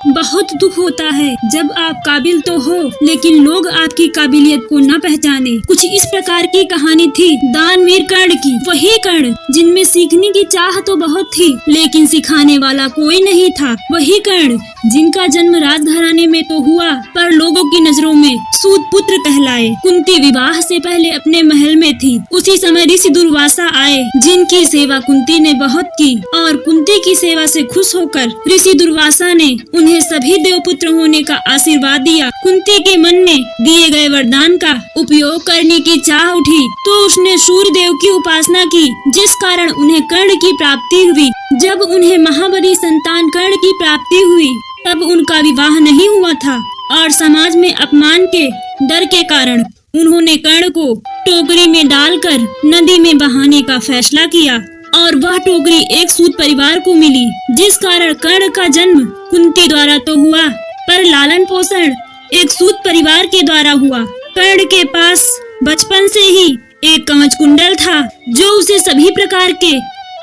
बहुत दुख होता है जब आप काबिल तो हो लेकिन लोग आपकी काबिलियत को न पहचाने। कुछ इस प्रकार की कहानी थी दानवीर कर्ण की। वही कर्ण जिनमें सीखने की चाह तो बहुत थी लेकिन सिखाने वाला कोई नहीं था। वही कर्ण जिनका जन्म राजघराने में तो हुआ पर लोगों की नजरों में सूत पुत्र कहलाए। कुंती विवाह से पहले अपने महल में थी। उसी समय ऋषि दुर्वासा आए जिनकी सेवा कुंती ने बहुत की और कुंती की सेवा से खुश होकर ऋषि दुर्वासा ने उन्हें सभी देवपुत्र होने का आशीर्वाद दिया। कुंती के मन में दिए गए वरदान का उपयोग करने की चाह उठी तो उसने सूर्य देव की उपासना की जिस कारण उन्हें कर्ण की प्राप्ति हुई। जब उन्हें महाबली संतान कर्ण की प्राप्ति हुई तब उनका विवाह नहीं हुआ था और समाज में अपमान के डर के कारण उन्होंने कर्ण को टोकरी में डालकर नदी में बहाने का फैसला किया और वह टोकरी एक सूत परिवार को मिली जिस कारण कर्ण का जन्म कुंती द्वारा तो हुआ पर लालन पोषण एक सूत परिवार के द्वारा हुआ। कर्ण के पास बचपन से ही एक कवच कुंडल था जो उसे सभी प्रकार के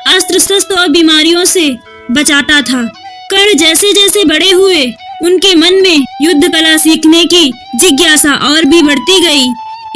अस्त्र शस्त्र और बीमारियों से बचाता था। कर्ण जैसे जैसे बड़े हुए उनके मन में युद्ध कला सीखने की जिज्ञासा और भी बढ़ती गई।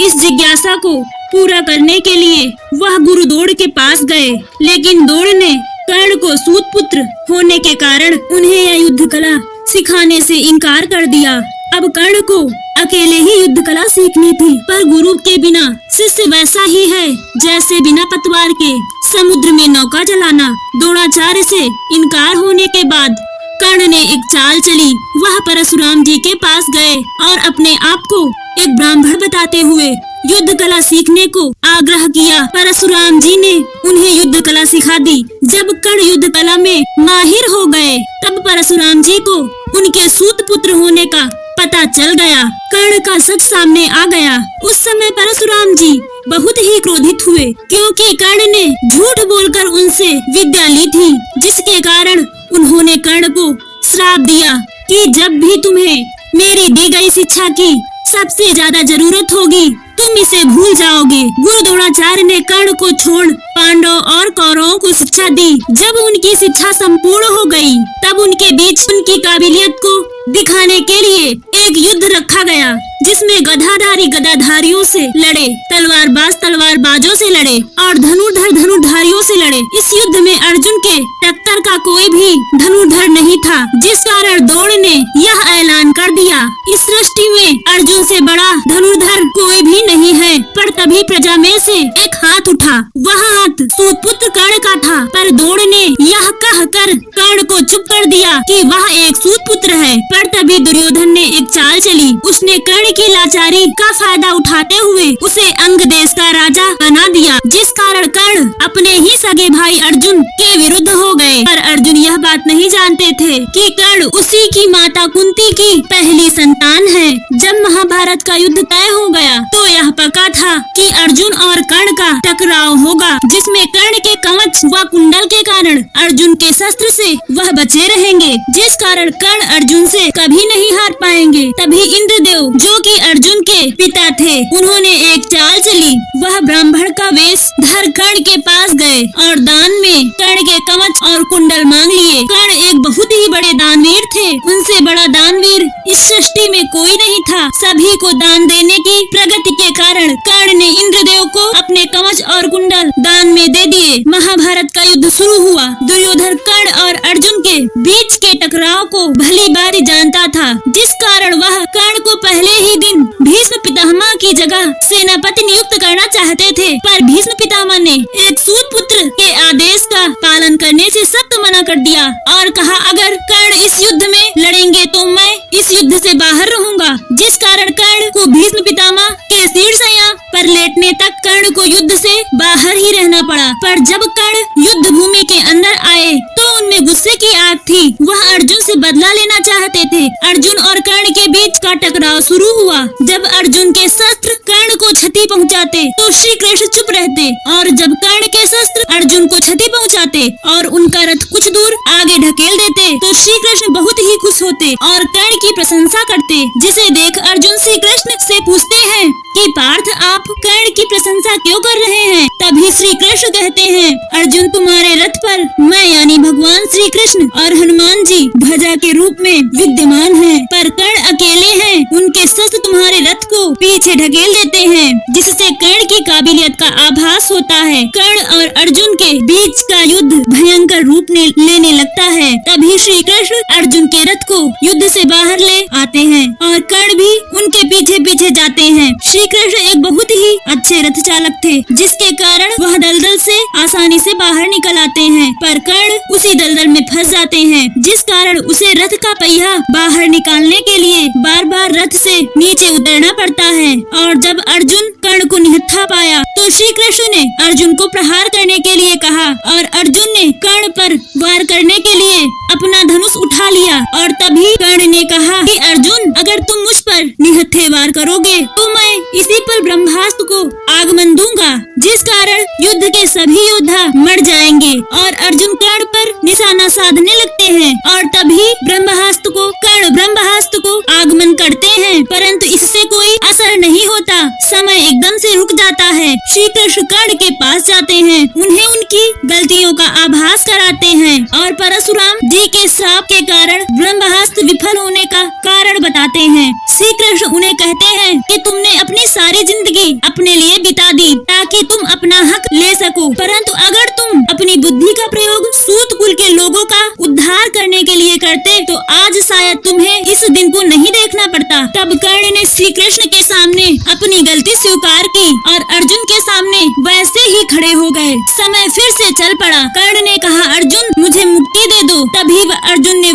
इस जिज्ञासा को पूरा करने के लिए वह गुरु द्रोण के पास गए लेकिन द्रोण ने कर्ण को सूत पुत्र होने के कारण उन्हें यह युद्ध कला सिखाने से इनकार कर दिया। अब कर्ण को अकेले ही युद्ध कला सीखनी थी पर गुरु के बिना शिष्य वैसा ही है जैसे बिना पतवार के समुद्र में नौका चलाना। द्रोणाचार्य से इनकार होने के बाद कर्ण ने एक चाल चली। वह परशुराम जी के पास गए और अपने आप को एक ब्राह्मण बताते हुए युद्ध कला सीखने को आग्रह किया। परशुराम जी ने उन्हें युद्ध कला सिखा दी। जब कर्ण युद्ध कला में माहिर हो गए तब परशुराम जी को उनके सूत पुत्र होने का पता चल गया। कर्ण का सच सामने आ गया। उस समय परशुराम जी बहुत ही क्रोधित हुए क्योंकि कर्ण ने झूठ बोलकर उनसे विद्या ली थी जिसके कारण उन्होंने कर्ण को श्राप दिया कि जब भी तुम्हें मेरी दी गई शिक्षा की सबसे ज्यादा जरूरत होगी तुम इसे भूल जाओगे। गुरु द्रोणाचार्य ने कर्ण को छोड़ पांडव और कौरवों को शिक्षा दी। जब उनकी शिक्षा संपूर्ण हो गई तब उनके बीच उनकी काबिलियत को दिखाने के लिए एक युद्ध रखा गया जिसमें गधाधारी गदाधारियों से लड़े, तलवारबाज तलवारबाजों से लड़े और धनुर्धर धनुर्धारियों से लड़े। इस युद्ध में अर्जुन के टक्कर का कोई भी धनुर्धर नहीं था जिस कारण द्रोण ने यह ऐलान कर दिया इस सृष्टि में अर्जुन से बड़ा धनुर्धर कोई भी नहीं है। पर तभी प्रजा में से एक हाथ उठा। वह हाथ सूतपुत्र कर्ण का था पर द्रोण ने यह कहकर कर्ण को चुप कर दिया कि वह एक सूतपुत्र है। पर तभी दुर्योधन ने एक चाल चली। उसने कर्ण की लाचारी का फायदा उठाते हुए उसे अंग देश का राजा बना दिया जिस कारण कर्ण अपने ही सगे भाई अर्जुन के विरुद्ध हो गए। पर अर्जुन यह बात नहीं जानते थे कि कर्ण उसी की माता कुंती की पहली संतान है। जब महाभारत का युद्ध तय हो गया तो यह पक्का था कि अर्जुन और कर्ण का टकराव होगा जिसमें कर्ण के कवच व कुंडल के कारण अर्जुन के शस्त्र से वह बचे रहेंगे जिस कारण कर्ण अर्जुन से कभी नहीं हार पाएंगे। तभी इंद्रदेव जो कि अर्जुन के पिता थे उन्होंने एक चाल चली। वह ब्राह्मण का वेश धर कर्ण के पास गए और दान में कर्ण के कवच और कुंडल मांग लिए। कर्ण एक बहुत ही बड़े दानवीर थे। उनसे बड़ा दानवीर इस सृष्टि में कोई नहीं था। सभी को दान देने की प्रगति के कारण कर्ण ने इंद्रदेव को अपने कवच और कुंडल दान में दे दिए। महाभारत का युद्ध शुरू हुआ। दुर्योधन कर्ण और अर्जुन के बीच के टकराव को भली भांति जानता था जिस कारण वह कर्ण को पहले ही दिन भीष्म पितामह की जगह सेनापति नियुक्त करना चाहते थे पर भीष्म पितामह ने एक सूत पुत्र के आदेश का पालन करने से सख्त मना कर दिया और कहा अगर कर्ण इस युद्ध में लड़ेंगे तो मैं इस युद्ध से बाहर रहूंगा। जिस कारण कर्ण को भीष्म पितामह के शीर्षया पर लेटने तक कर्ण को युद्ध से बाहर ही रहना पड़ा। पर जब कर्ण युद्ध भूमि के अंदर आए तो उनमें गुस्से की आग थी। वह अर्जुन से बदला लेना चाहते थे। अर्जुन और कर्ण के बीच का टकराव शुरू हुआ। जब अर्जुन के शस्त्र कर्ण को क्षति पहुंचाते तो श्री कृष्ण चुप रहते और जब कर्ण के शस्त्र अर्जुन को क्षति पहुंचाते और उनका रथ कुछ दूर आगे ढकेल देते तो श्री कृष्ण बहुत ही खुश होते और कर्ण की प्रशंसा करते जिसे देख अर्जुन श्री कृष्ण से पूछते हैं कि पार्थ आप कर्ण की प्रशंसा क्यों कर रहे हैं। तभी श्री कृष्ण कहते हैं अर्जुन तुम्हारे रथ पर मैं यानी भगवान भगवान श्री कृष्ण और हनुमान जी ध्वजा के रूप में विद्यमान हैं, पर कर्ण अकेले हैं। उनके शस्त्र तुम्हारे रथ को पीछे ढकेल देते हैं, जिससे कर्ण की काबिलियत का आभास होता है। कर्ण और अर्जुन के बीच का युद्ध भयंकर रूप लेने लगता है। तभी श्री कृष्ण अर्जुन के रथ को युद्ध से बाहर ले आते हैं और कर्ण भी उनके पीछे पीछे जाते हैं। श्री कृष्ण एक बहुत ही अच्छे रथ चालक थे, जिसके कारण वह दलदल से आसानी से बाहर निकल आते हैं, पर कर्ण उसी दलदल में फंस जाते हैं, जिस कारण उसे रथ का पहिया बाहर निकालने के लिए बार बार रथ से नीचे उतरना पड़ता है। और जब अर्जुन कर्ण को निहत्था पाया तो श्री कृष्ण ने अर्जुन को प्रहार करने के लिए कहा और अर्जुन ने कर्ण पर वार करने के लिए अपना धनुष उठा लिया। और तभी कर्ण ने कहा कि अर्जुन, अगर तुम मुझ पर निहत्थे वार करोगे तो मैं इसी पर ब्रह्मास्त्र को आगमन दूंगा, जिस कारण युद्ध के सभी योद्धा मर जाएंगे। और अर्जुन कर्ण पर निशाना साधने लगते हैं और तभी कर्ण ब्रह्मास्त्र को आगमन करते हैं, परंतु इससे कोई असर नहीं होता। समय एकदम से रुक जाता है। श्री कृष्ण कर्ण के पास जाते हैं, उन्हें उनकी गलतियों का आभास कराते हैं और परशुराम जी के श्राप के कारण ब्रह्मास्त्र विफल होने का कारण बताते हैं। श्री कृष्ण उन्हें कहते हैं कि तुमने अपनी सारी जिंदगी अपने लिए बिता दी ताकि तुम अपना हक ले सको, परंतु अगर तुम अपनी बुद्धि का प्रयोग सूत कुल के लोगों का उद्धार करने के लिए करते तो आज शायद तुम्हें इस दिन को नहीं देखना पड़ता। तब कर्ण ने श्री कृष्ण के सामने अपनी गलती स्वीकार की और अर्जुन के सामने वैसे ही खड़े हो गए। समय फिर से चल पड़ा। कर्ण ने कहा, अर्जुन मुझे मुक्ति दे दो। तभी अर्जुन ने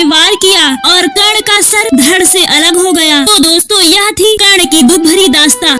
वार किया और कर्ण का सर धड़ से अलग हो गया। तो दोस्तों, यह थी कर्ण की दुख भरी दास्तां।